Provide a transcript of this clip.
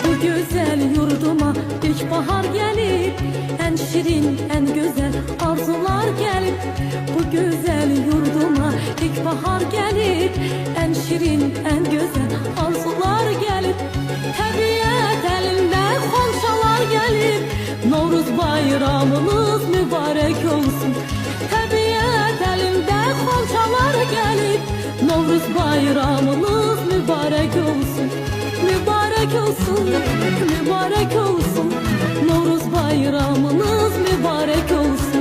Bu güzel yurduma ilkbahar gelir, en şirin, en güzel arzular gelir. Bu güzel yurduma ilkbahar gelir, en şirin, en güzel arzular gelir. Təbiət elində xonçalar gelir, Novruz bayramınız mübarək olsun. Təbiət elində xonçalar gelir, Novruz bayramınız mübarək olsun. Mübarək olsun, mübarək olsun, Novruz bayramınız mübarək olsun.